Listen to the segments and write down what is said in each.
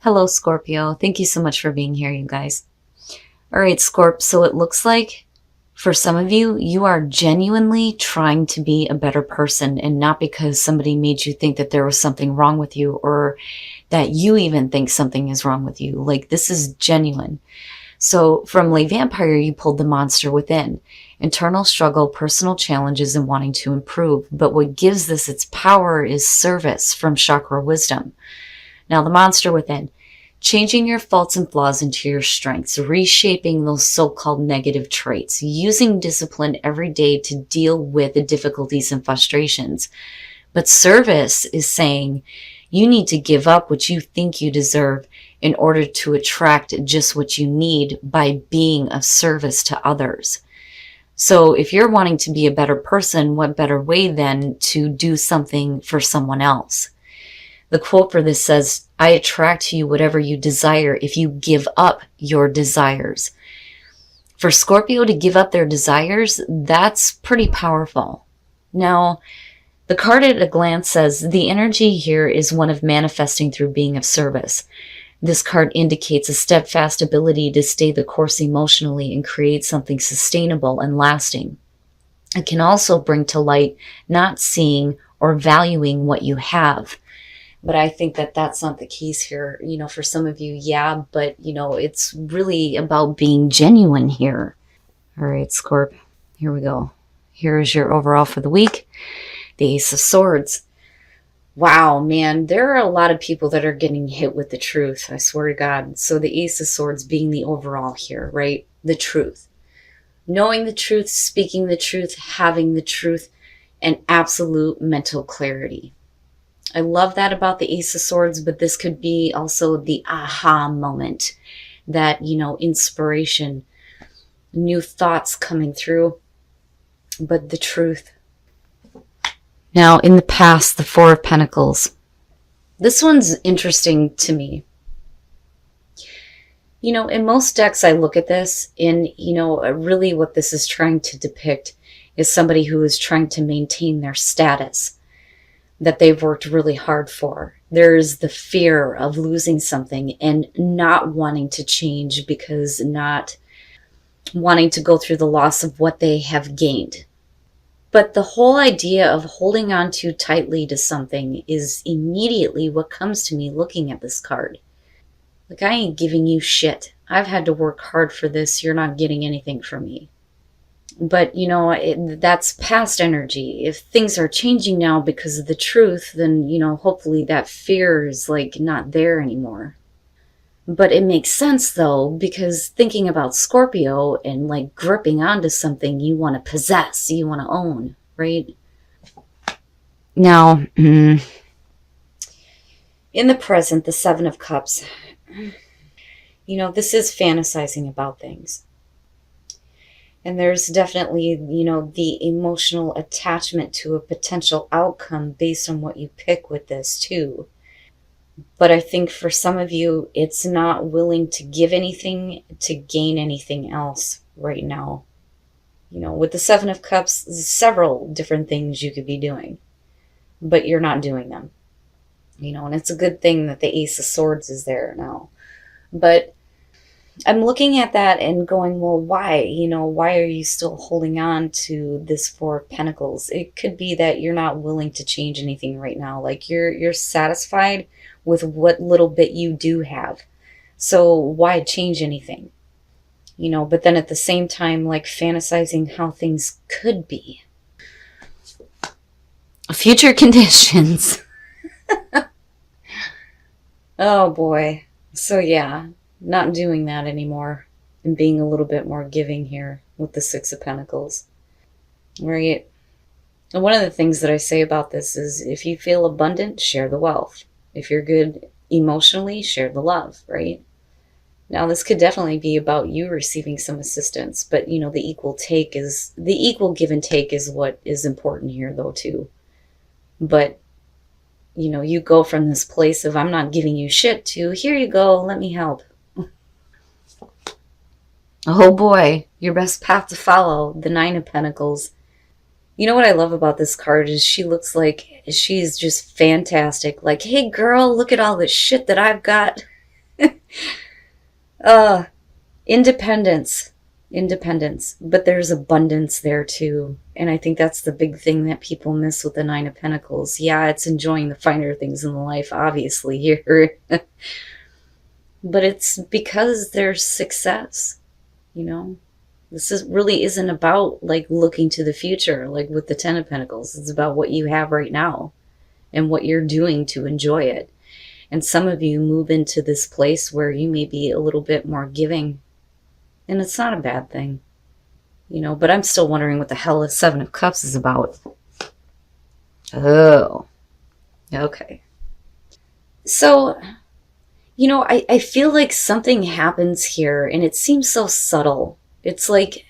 Hello, Scorpio. Thank you so much for being here, you guys. All right, Scorp. So it looks like for some of you, you are genuinely trying to be a better person, and not because somebody made you think that there was something wrong with you or that you even think something is wrong with you. Like, this is genuine. So from Lay Vampire, you pulled the monster within. Internal struggle, personal challenges, and wanting to improve. But what gives this its power is service from Chakra Wisdom. Now, the monster within. Changing your faults and flaws into your strengths, reshaping those so-called negative traits, using discipline every day to deal with the difficulties and frustrations. But service is saying you need to give up what you think you deserve in order to attract just what you need by being of service to others. So if you're wanting to be a better person, what better way than to do something for someone else? The quote for this says, I attract to you whatever you desire if you give up your desires. For Scorpio to give up their desires, that's pretty powerful. Now, the card at a glance says the energy here is one of manifesting through being of service. This card indicates a steadfast ability to stay the course emotionally and create something sustainable and lasting. It can also bring to light not seeing or valuing what you have. But I think that that's not the case here. For some of you, yeah, but, it's really about being genuine here. All right, Scorp, here we go. Here is your overall for the week. The Ace of Swords. Wow, man, there are a lot of people that are getting hit with the truth, I swear to God. So the Ace of Swords being the overall here, right? The truth. Knowing the truth, speaking the truth, having the truth, and absolute mental clarity. I love that about the Ace of Swords, but this could be also the aha moment, that, inspiration, new thoughts coming through, but the truth. Now, in the past, the Four of Pentacles. This one's interesting to me. In most decks, I look at this and, really what this is trying to depict is somebody who is trying to maintain their status that they've worked really hard for. There's the fear of losing something and not wanting to change because not wanting to go through the loss of what they have gained. But the whole idea of holding on too tightly to something is immediately what comes to me looking at this card. Like, I ain't giving you shit. I've had to work hard for this. You're not getting anything from me. But, that's past energy. If things are changing now because of the truth, then, hopefully that fear is not there anymore. But it makes sense though, because thinking about Scorpio and gripping onto something you want to possess, you want to own, right? Now, in the present, the Seven of Cups, this is fantasizing about things. And there's definitely, the emotional attachment to a potential outcome based on what you pick with this too. But I think for some of you, it's not willing to give anything to gain anything else right now. With the Seven of Cups, several different things you could be doing, but you're not doing them. And it's a good thing that the Ace of Swords is there now. But I'm looking at that and going, well, why? Why are you still holding on to this Four of Pentacles? It could be that you're not willing to change anything right now. You're satisfied with what little bit you do have. So why change anything? But then at the same time, fantasizing how things could be. Future conditions. Oh boy. So yeah. Not doing that anymore and being a little bit more giving here with the Six of Pentacles. Right? And one of the things that I say about this is if you feel abundant, share the wealth. If you're good emotionally, share the love, right? Now, this could definitely be about you receiving some assistance, but the equal give and take is what is important here though too. But you go from this place of I'm not giving you shit to here you go, let me help. Oh boy, your best path to follow, the Nine of Pentacles. What I love about this card is she looks like she's just fantastic. Hey girl, look at all the shit that I've got. uh, independence. Independence. But there's abundance there too. And I think that's the big thing that people miss with the Nine of Pentacles. Yeah, it's enjoying the finer things in life, obviously, here. But it's because there's success, you know? This really isn't about like looking to the future, like with the Ten of Pentacles. It's about what you have right now and what you're doing to enjoy it. And some of you move into this place where you may be a little bit more giving. And it's not a bad thing, you know, but I'm still wondering what the hell the Seven of Cups is about. Oh, okay. So, you know, I feel like something happens here and it seems so subtle. It's like,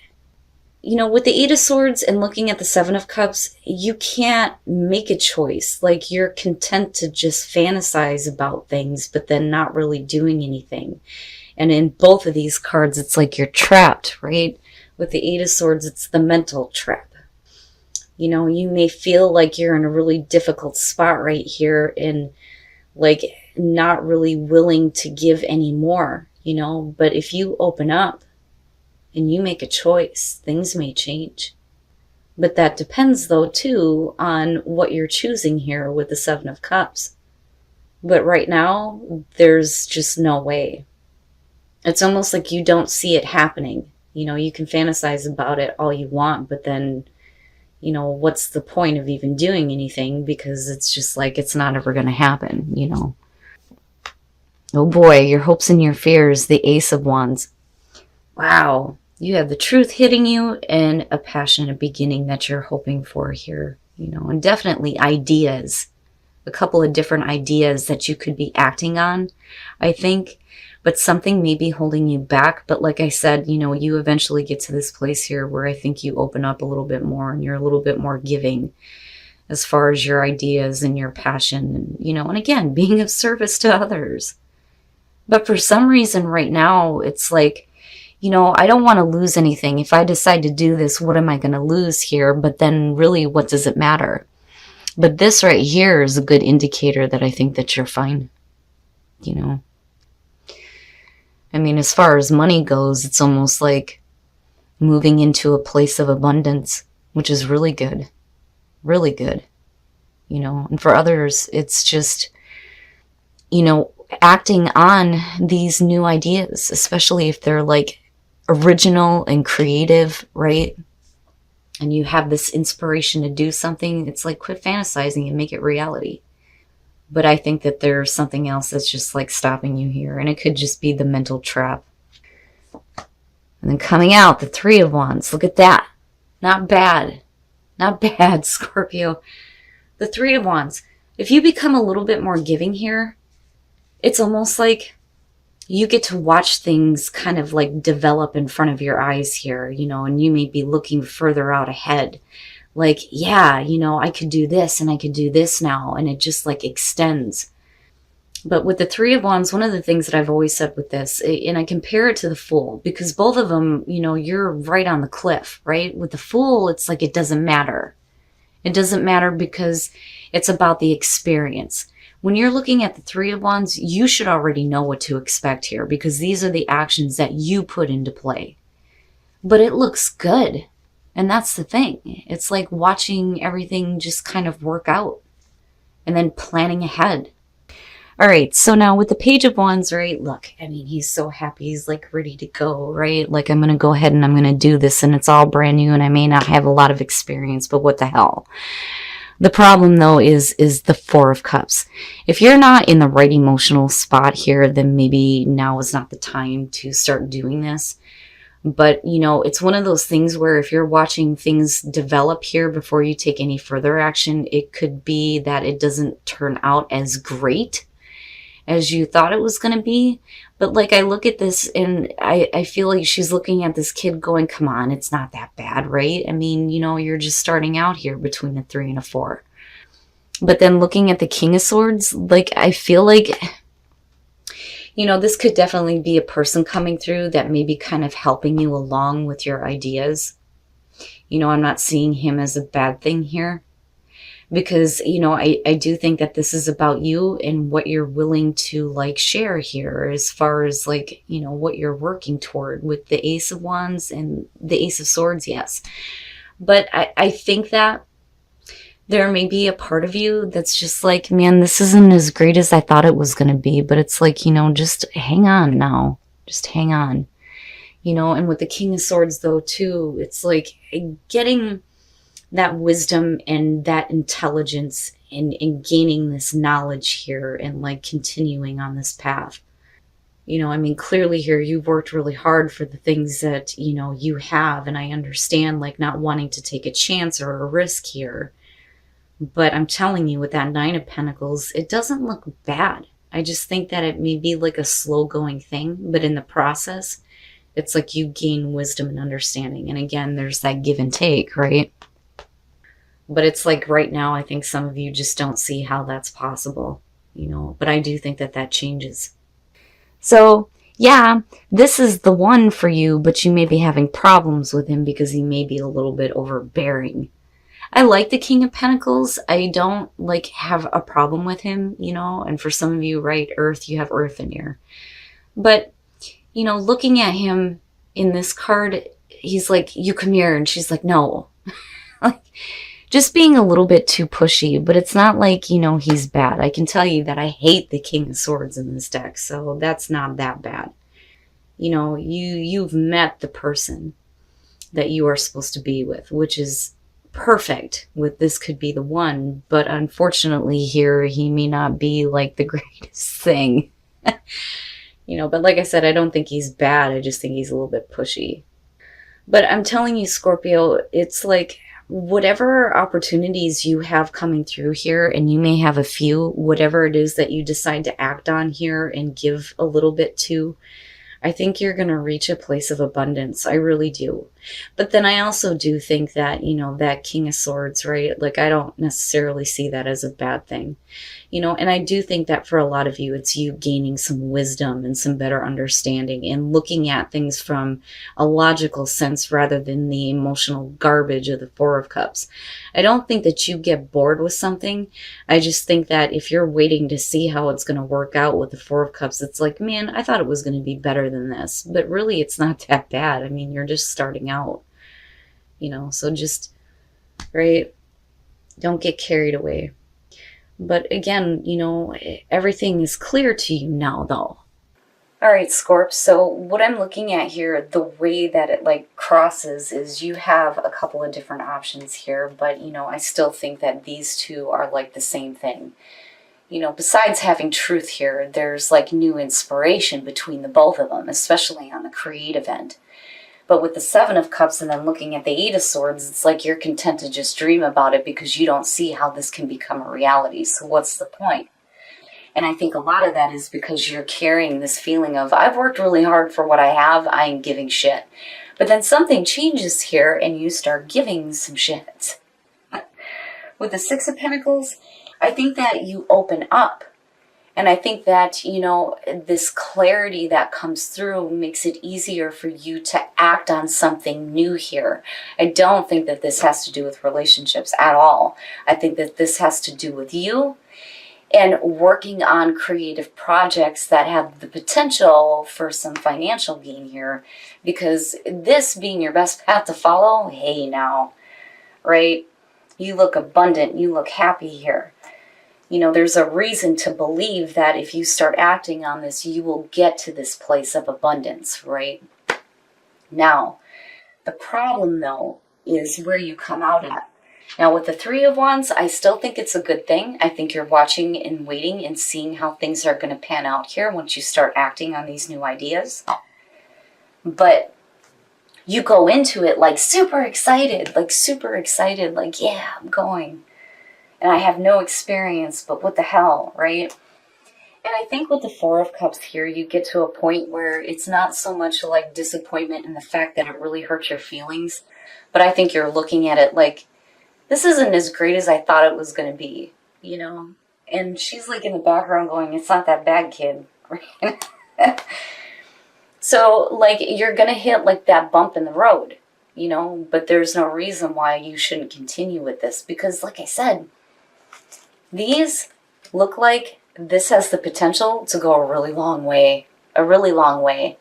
you know, with the Eight of Swords and looking at the Seven of Cups, you can't make a choice. Like, you're content to just fantasize about things, but then not really doing anything. And in both of these cards, it's like you're trapped, right? With the Eight of Swords, it's the mental trap. You know, you may feel like you're in a really difficult spot right here and like not really willing to give anymore, you know, but if you open up and you make a choice, things may change. But that depends though too on what you're choosing here with the Seven of Cups. But right now, there's just no way. It's almost like you don't see it happening. You know, you can fantasize about it all you want, but then, you know, what's the point of even doing anything? Because it's just like, it's not ever going to happen, you know. Oh boy, your hopes and your fears, the Ace of Wands. Wow, you have the truth hitting you and a passionate beginning that you're hoping for here, you know, and definitely ideas. A couple of different ideas that you could be acting on, I think. But something may be holding you back. But like I said, you know, you eventually get to this place here where I think you open up a little bit more and you're a little bit more giving as far as your ideas and your passion. And, you know, and again, being of service to others. But for some reason right now, it's like, you know, I don't want to lose anything. If I decide to do this, what am I going to lose here? But then really, what does it matter? But this right here is a good indicator that I think that you're fine, you know. I mean, as far as money goes, it's almost like moving into a place of abundance, which is really good, you know. And for others, it's just, you know, acting on these new ideas, especially if they're like original and creative, right? And you have this inspiration to do something. It's like, quit fantasizing and make it reality. But I think that there's something else that's just like stopping you here. And it could just be the mental trap. And then coming out, the Three of Wands. Look at that. Not bad. Not bad, Scorpio. The Three of Wands. If you become a little bit more giving here, it's almost like you get to watch things kind of like develop in front of your eyes here, you know, and you may be looking further out ahead. Like, yeah, you know, I could do this and I could do this now. And it just like extends. But with the Three of Wands, one of the things that I've always said with this, and I compare it to the Fool, because both of them, you know, you're right on the cliff, right? With the Fool, it's like it doesn't matter. It doesn't matter because it's about the experience. When you're looking at the Three of Wands, you should already know what to expect here because these are the actions that you put into play. But it looks good. And that's the thing. It's like watching everything just kind of work out and then planning ahead. All right, so now with the Page of Wands, right, look, I mean, he's so happy. He's like ready to go, right? Like, I'm going to go ahead and I'm going to do this and it's all brand new and I may not have a lot of experience, but what the hell? The problem, though, is the Four of Cups. If you're not in the right emotional spot here, then maybe now is not the time to start doing this. But, you know, it's one of those things where if you're watching things develop here before you take any further action, it could be that it doesn't turn out as great as you thought it was going to be. But like, I look at this and I feel like she's looking at this kid going, come on, it's not that bad, right? I mean, you know, you're just starting out here between a 3 and a 4. But then looking at the King of Swords, like, I feel like, you know, this could definitely be a person coming through that may be kind of helping you along with your ideas. You know, I'm not seeing him as a bad thing here. because, you know, I do think that this is about you and what you're willing to like share here as far as like, you know, what you're working toward with the Ace of Wands and the Ace of Swords. Yes. But I think that there may be a part of you that's just like, man, this isn't as great as I thought it was going to be. But it's like, you know, just hang on now. Just hang on. You know, and with the King of Swords, though, too, it's like getting that wisdom and that intelligence and gaining this knowledge here and like continuing on this path. You know, I mean, clearly here you've worked really hard for the things that, you know, you have. And I understand like not wanting to take a chance or a risk here. But I'm telling you, with that Nine of Pentacles, it doesn't look bad. I just think that it may be like a slow going thing, but in the process, it's like you gain wisdom and understanding. And again, there's that give and take, right? But it's like right now, I think some of you just don't see how that's possible, you know, but I do think that that changes. So yeah, this is the one for you, but you may be having problems with him because he may be a little bit overbearing. I like the King of Pentacles. I don't like have a problem with him, you know, and for some of you, right, Earth, you have Earth in here. But, you know, looking at him in this card, he's like, you come here. And she's like, no. Like, just being a little bit too pushy, but it's not like, you know, he's bad. I can tell you that I hate the King of Swords in this deck, so that's not that bad. You know, you've met the person that you are supposed to be with, which is perfect. With this could be the one, but unfortunately here he may not be like the greatest thing. You know, but like I said, I don't think he's bad. I just think he's a little bit pushy. But I'm telling you, Scorpio, it's like whatever opportunities you have coming through here, and you may have a few, whatever it is that you decide to act on here and give a little bit to, I think you're going to reach a place of abundance. I really do. But then I also do think that, you know, that King of Swords, right? Like, I don't necessarily see that as a bad thing, you know, and I do think that for a lot of you, it's you gaining some wisdom and some better understanding and looking at things from a logical sense rather than the emotional garbage of the Four of Cups. I don't think that you get bored with something. I just think that if you're waiting to see how it's going to work out with the Four of Cups, it's like, man, I thought it was going to be better than this, but really it's not that bad. I mean, you're just starting out, you know, so just, right, don't get carried away. But again, you know, everything is clear to you now, though. All right, Scorp, so what I'm looking at here, the way that it like crosses is you have a couple of different options here, but, you know, I still think that these two are like the same thing. You know, besides having truth here, there's like new inspiration between the both of them, especially on the creative end. But with the Seven of Cups and then looking at the Eight of Swords, it's like you're content to just dream about it because you don't see how this can become a reality. So what's the point? And I think a lot of that is because you're carrying this feeling of, I've worked really hard for what I have, I ain't giving shit. But then something changes here and you start giving some shit. With the Six of Pentacles, I think that you open up. And I think that, you know, this clarity that comes through makes it easier for you to act on something new here. I don't think that this has to do with relationships at all. I think that this has to do with you and working on creative projects that have the potential for some financial gain here. Because this being your best path to follow, hey now, right? You look abundant, you look happy here. You know, there's a reason to believe that if you start acting on this, you will get to this place of abundance, right? Now, the problem, though, is where you come out at. Now, with the Three of Wands, I still think it's a good thing. I think you're watching and waiting and seeing how things are going to pan out here once you start acting on these new ideas. But you go into it like super excited, like, yeah, I'm going. And I have no experience, but what the hell, right? And I think with the Four of Cups here, you get to a point where it's not so much like disappointment in the fact that it really hurts your feelings, but I think you're looking at it like, this isn't as great as I thought it was going to be, you know? And she's like in the background going, it's not that bad, kid. So, like, you're going to hit like that bump in the road, you know? But there's no reason why you shouldn't continue with this because, like I said, These look like this has the potential to go a really long way. A really long way.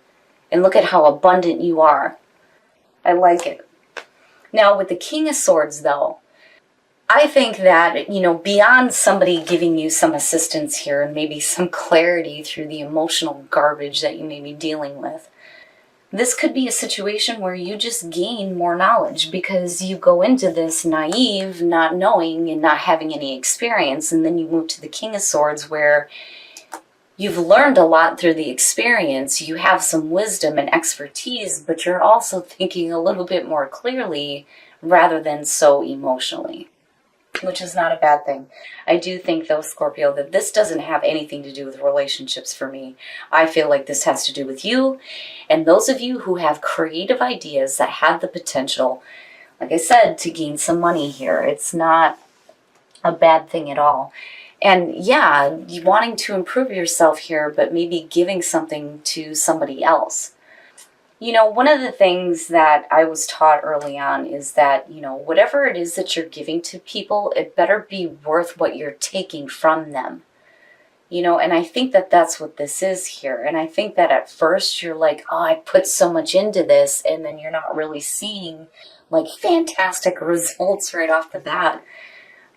And look at how abundant you are. I like it. Now, with the King of Swords, though, I think that, beyond somebody giving you some assistance here and maybe some clarity through the emotional garbage that you may be dealing with, this could be a situation where you just gain more knowledge because you go into this naive, not knowing and not having any experience, and then you move to the King of Swords where you've learned a lot through the experience, you have some wisdom and expertise, but you're also thinking a little bit more clearly rather than so emotionally, which is not a bad thing. I do think, though, Scorpio, that this doesn't have anything to do with relationships for me. I feel like this has to do with you and those of you who have creative ideas that have the potential, like I said, to gain some money here. It's not a bad thing at all. And yeah, you wanting to improve yourself here, but maybe giving something to somebody else. One of the things that I was taught early on is that, whatever it is that you're giving to people, it better be worth what you're taking from them. And I think that that's what this is here. And I think that at first you're like, oh, I put so much into this, and then you're not really seeing like fantastic results right off the bat.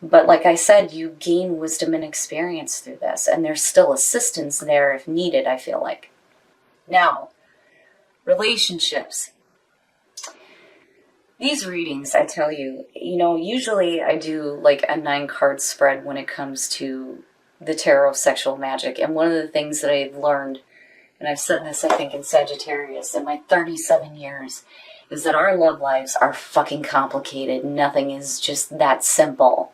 But like I said, you gain wisdom and experience through this, and there's still assistance there if needed, I feel like. Now, relationships. These readings, I tell you, usually I do like a 9-card spread when it comes to the tarot of sexual magic. And one of the things that I've learned, and I've said this, I think, in Sagittarius in my 37 years, is that our love lives are fucking complicated. Nothing is just that simple.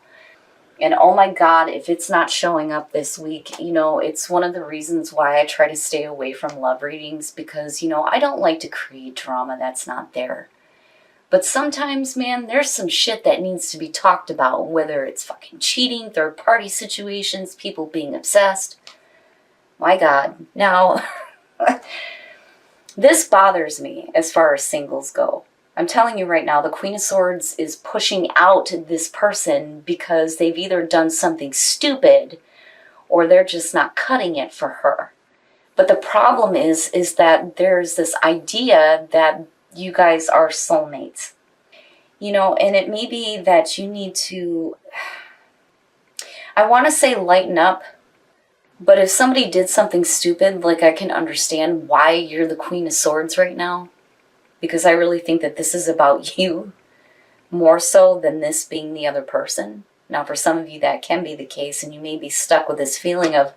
And oh my God, if it's not showing up this week, it's one of the reasons why I try to stay away from love readings because, I don't like to create drama that's not there. But sometimes, man, there's some shit that needs to be talked about, whether it's fucking cheating, third-party situations, people being obsessed. My God. Now, this bothers me as far as singles go. I'm telling you right now, the Queen of Swords is pushing out this person because they've either done something stupid or they're just not cutting it for her. But the problem is that there's this idea that you guys are soulmates. And it may be that you need to, I want to say lighten up, but if somebody did something stupid, like I can understand why you're the Queen of Swords right now. Because I really think that this is about you more so than this being the other person. Now, for some of you, that can be the case, and you may be stuck with this feeling of,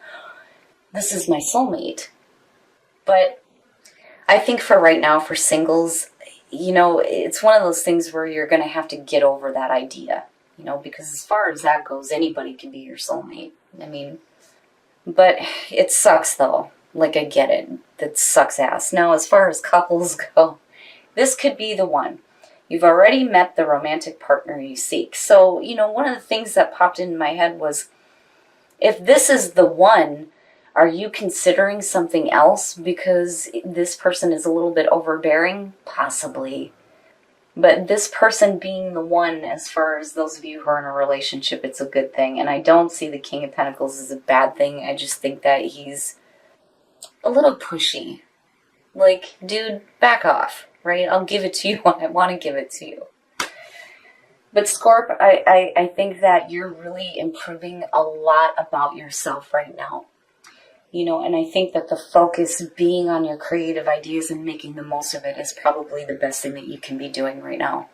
this is my soulmate. But I think for right now, for singles, it's one of those things where you're going to have to get over that idea. Because as far as that goes, anybody can be your soulmate. But it sucks, though. Like, I get it. That sucks ass. Now, as far as couples go, this could be the one. You've already met the romantic partner you seek. So, one of the things that popped into my head was, if this is the one, are you considering something else because this person is a little bit overbearing? Possibly. But this person being the one, as far as those of you who are in a relationship, it's a good thing. And I don't see the King of Pentacles as a bad thing. I just think that he's a little pushy. Like, dude, back off. Right? I'll give it to you when I want to give it to you. But Scorp, I think that you're really improving a lot about yourself right now. And I think that the focus being on your creative ideas and making the most of it is probably the best thing that you can be doing right now.